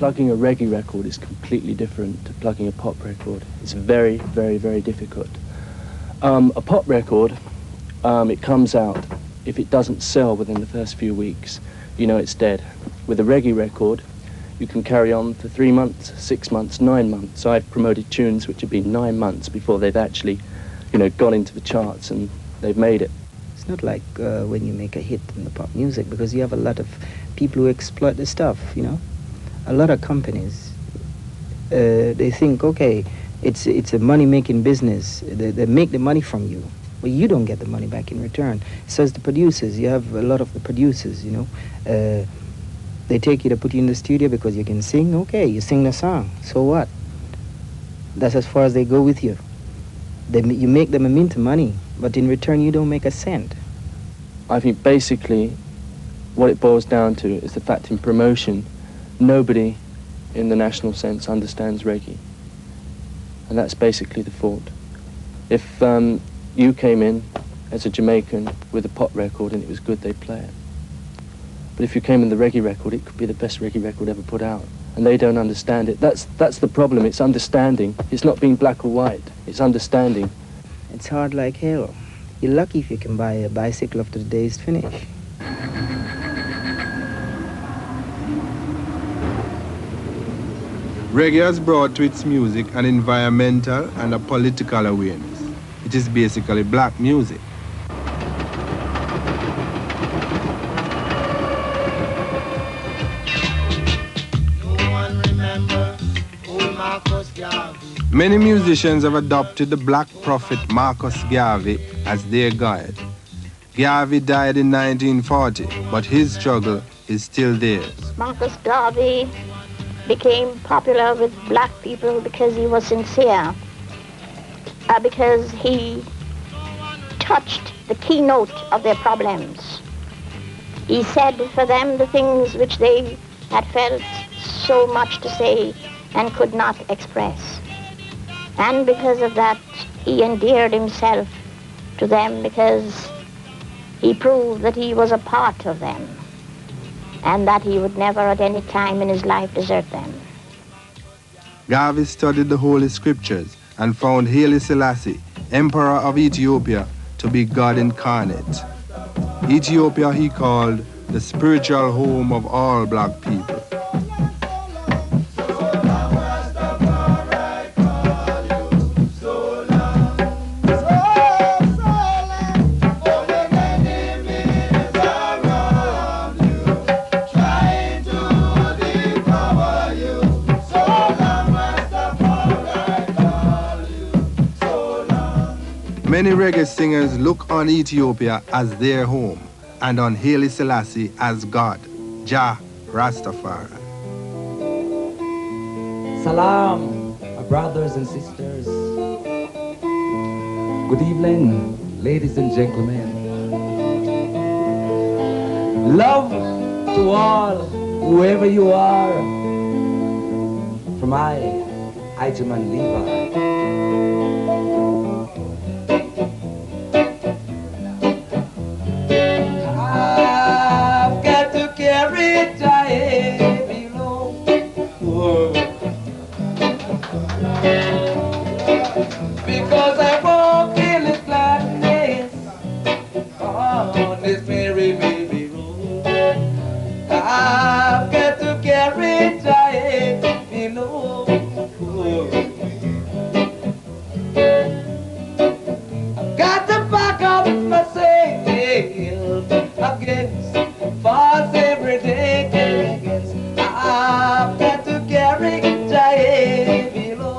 plugging a reggae record is completely different to plugging a pop record. It's very, very, very difficult. A pop record, it comes out. If it doesn't sell within the first few weeks, you know it's dead. With a reggae record, you can carry on for 3 months, 6 months, 9 months. I've promoted tunes which have been 9 months before they've actually, you know, gone into the charts and they've made it. It's not like when you make a hit in the pop music, because you have a lot of people who exploit the stuff, you know. A lot of companies, they think, okay, it's a money-making business. They make the money from you, but you don't get the money back in return. So as the producers, you have a lot of the producers, you know. They take you to put you in the studio because you can sing. Okay, you sing the song. So what? That's as far as they go with you. You make them a mint of money, but in return you don't make a cent. I think basically what it boils down to is the fact in promotion, nobody in the national sense understands reggae. And that's basically the fault. If you came in as a Jamaican with a pop record and it was good, they'd play it. But if you came in the reggae record, it could be the best reggae record ever put out. And they don't understand it. That's the problem. It's understanding. It's not being black or white. It's understanding. It's hard like hell. You're lucky if you can buy a bicycle after the day is finished. Reggae has brought to its music an environmental and a political awareness. It is basically black music. Many musicians have adopted the black prophet Marcus Garvey as their guide. Garvey died in 1940, but his struggle is still theirs. Marcus Garvey became popular with black people because he was sincere, because he touched the keynote of their problems. He said for them the things which they had felt so much to say and could not express. And because of that, he endeared himself to them because he proved that he was a part of them and that he would never at any time in his life desert them. Garvey studied the Holy Scriptures and found Haile Selassie, Emperor of Ethiopia, to be God incarnate. Ethiopia he called the spiritual home of all black people. Many reggae singers look on Ethiopia as their home and on Haile Selassie as God, Jah Rastafari. Salam, my brothers and sisters. Good evening, ladies and gentlemen. Love to all, whoever you are. From I, Jaman Levi. Because I walk in this gladness on this merry, merry road. I've got to carry giant below. I've got to back up myself against false every day. I've got to carry giant below.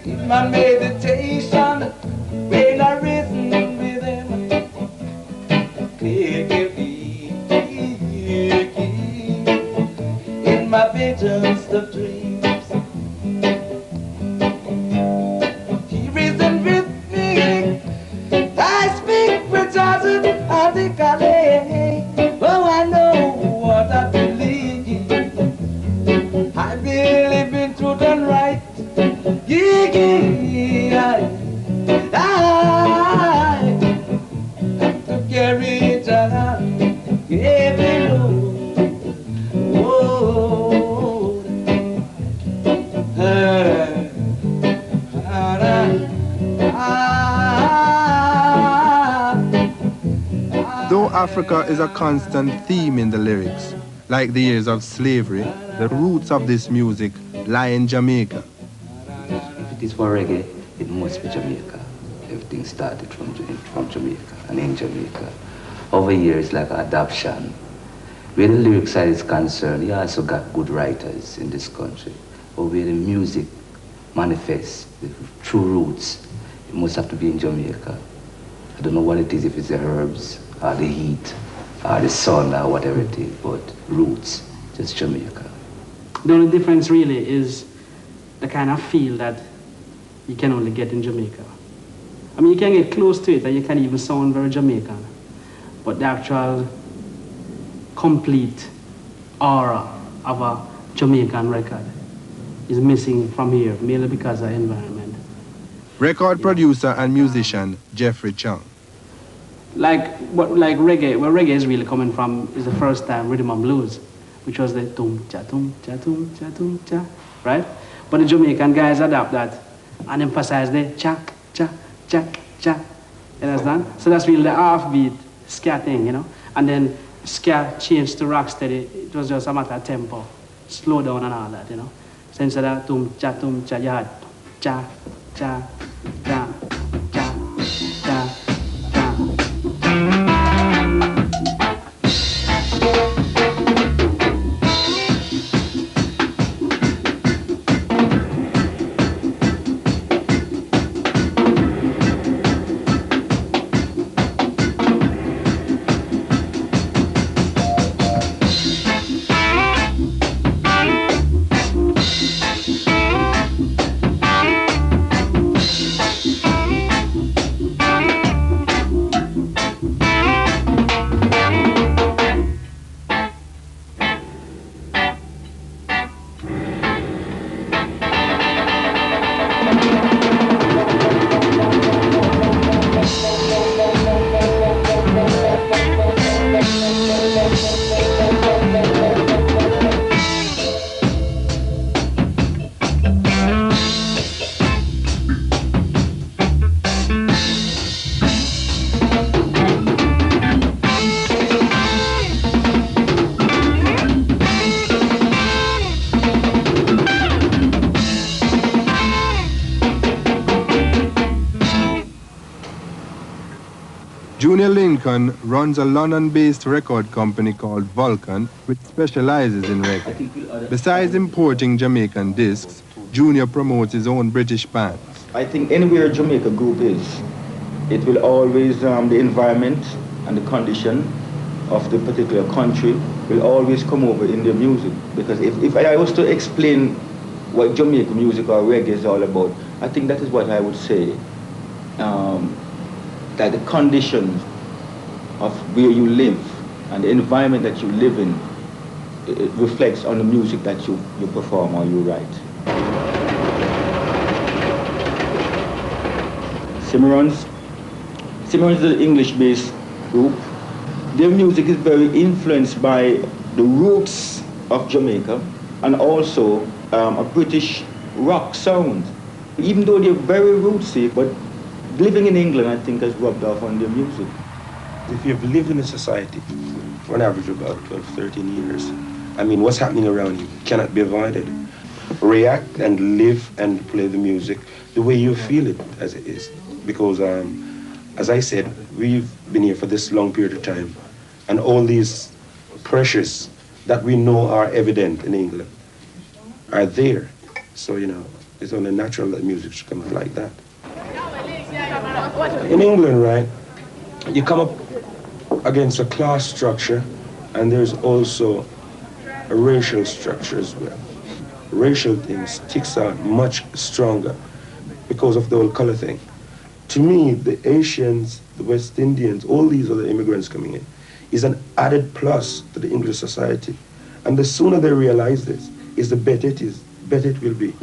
In my meditation, when I reason with him, in my visions of dreams, he reasoned with me. I speak with Jesus articulate. Oh, I know what I believe. I believe in truth and right. I have to carry it on. Africa is a constant theme in the lyrics, like the years of slavery, the roots of this music lie in Jamaica. If it is for reggae, it must be Jamaica. Everything started from Jamaica and in Jamaica. Over years, like adoption. Where the lyric side is concerned, you also got good writers in this country. But where the music manifests, the true roots, it must have to be in Jamaica. I don't know what it is, if it's the herbs, or the heat, or the sun, or whatever it is, but roots, just Jamaica. The only difference really is the kind of feel that you can only get in Jamaica. I mean, you can get close to it and you can even sound very Jamaican, but the actual complete aura of a Jamaican record is missing from here, mainly because of environment. Record producer and musician Jeffrey Chung. Like reggae, where reggae is really coming from is the first time rhythm and blues, which was the tum cha tum cha tum cha tum cha, right? But the Jamaican guys adapt that and emphasize the cha cha cha cha. You understand? So that's really the half-beat ska thing, you know. And then ska changed to rock steady. It was just a matter of tempo, slow down and all that, you know. So instead of tum cha, you had cha cha cha cha cha cha. Junior Lincoln runs a London-based record company called Vulcan, which specializes in reggae. Besides importing Jamaican discs, Junior promotes his own British bands. I think anywhere a Jamaica group is, it will always, the environment and the condition of the particular country will always come over in their music. Because if I was to explain what Jamaican music or reggae is all about, I think that is what I would say. That the conditions of where you live and the environment that you live in, it reflects on the music that you perform or you write. Cimarrons is an English-based group. Their music is very influenced by the roots of Jamaica and also a British rock sound. Even though they're very rootsy, but living in England, I think, has rubbed off on their music. If you've lived in a society for an average of about 12, 13 years, I mean, what's happening around you cannot be avoided. React and live and play the music the way you feel it as it is. Because, as I said, we've been here for this long period of time, and all these pressures that we know are evident in England are there. So, you know, it's only natural that music should come out like that. In England, right, you come up against a class structure, and there's also a racial structure as well. Racial things sticks out much stronger because of the whole color thing. To me, the Asians, the West Indians, all these other immigrants coming in, is an added plus to the English society. And the sooner they realize this, is the better it is, better it will be.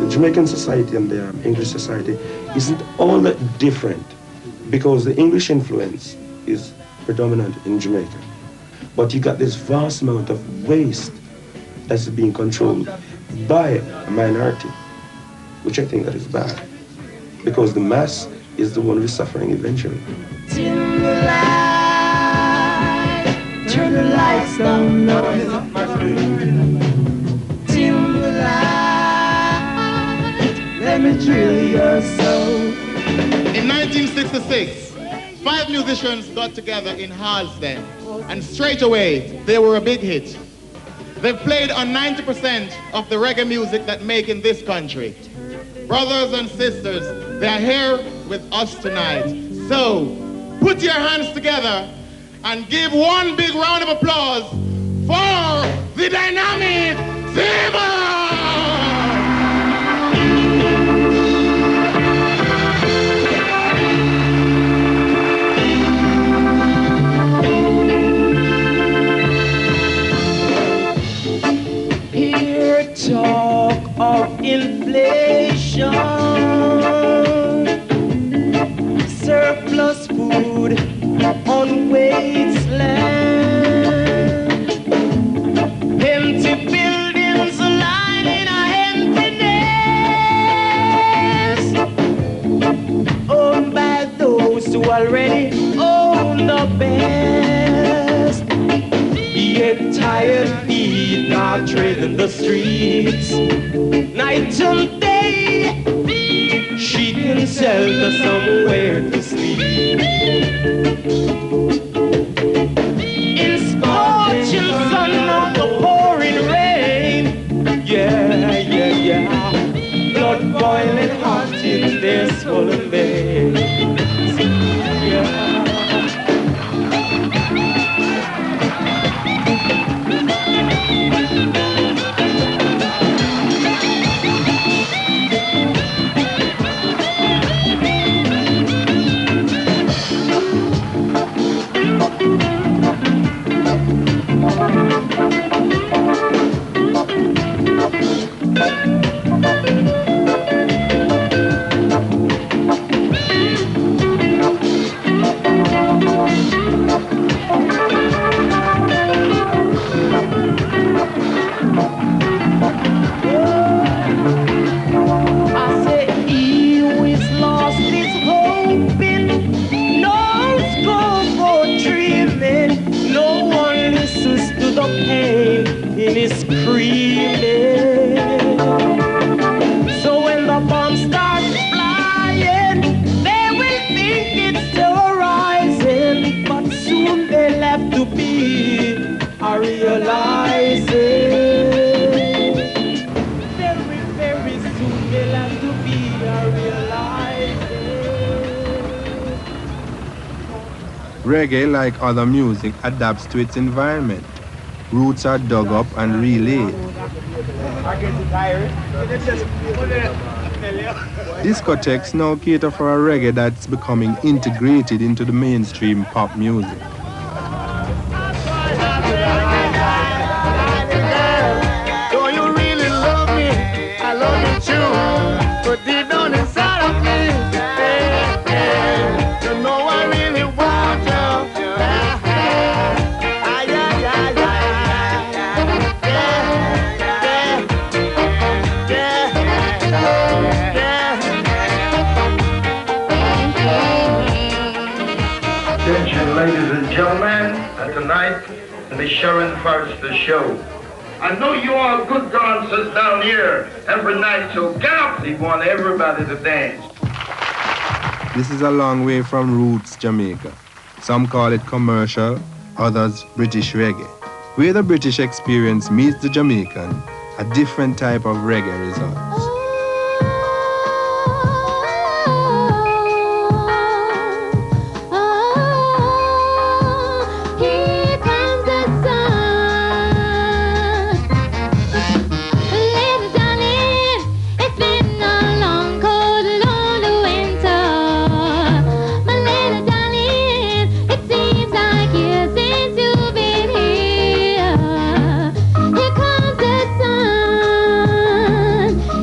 Jamaican society and the English society isn't all that different because the English influence is predominant in Jamaica. But you got this vast amount of waste that's being controlled by a minority, which I think that is bad, because the mass is the one who's suffering eventually. Dim the light, turn the lights down low. Dim the light, let me drill your soul. In 1966, 5 musicians got together in Harlesden, and straight away they were a big hit. They've played on 90% of the reggae music that make in this country. Brothers and sisters, they are here with us tonight. So, put your hands together and give one big round of applause for the dynamic Zima! Talk of inflation, surplus food on wasteland, empty buildings lying in a emptiness, owned by those who already own the best. Get tired feet are treading the streets night and day. She can shelter somewhere to sleep. In scorching sun of the pouring rain. Yeah, yeah, yeah. Blood boiling hot in their swollen veins. Yeah. Reggae, like other music, adapts to its environment. Roots are dug up and relayed. Discotheques now cater for a reggae that's becoming integrated into the mainstream pop music. Do you really love me? I love you too. But deep down inside of me, you know I really want you. Attention, ladies and gentlemen, tonight, Miss Sharon Forrester show. I know you all good dancers down here every night, so get up. We want everybody to dance. This is a long way from roots Jamaica. Some call it commercial, others British reggae. Where the British experience meets the Jamaican, a different type of reggae results.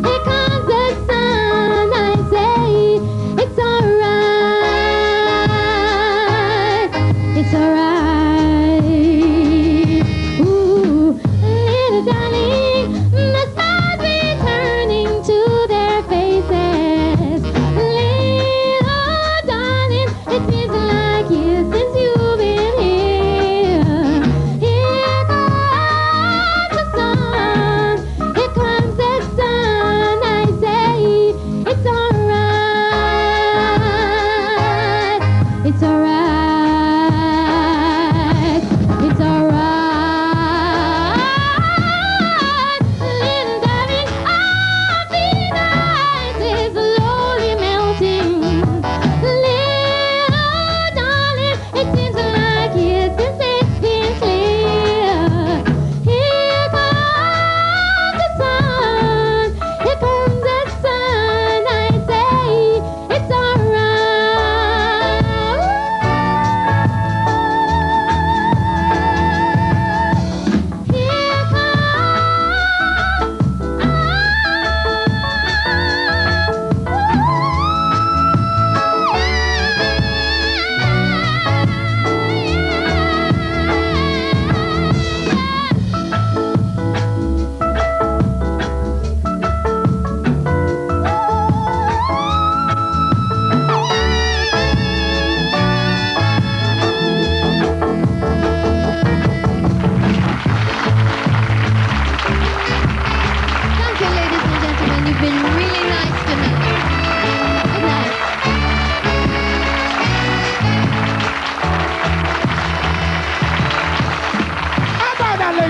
Here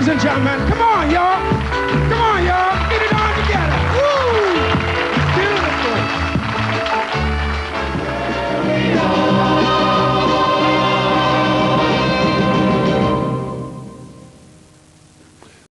ladies and gentlemen. Come on, y'all.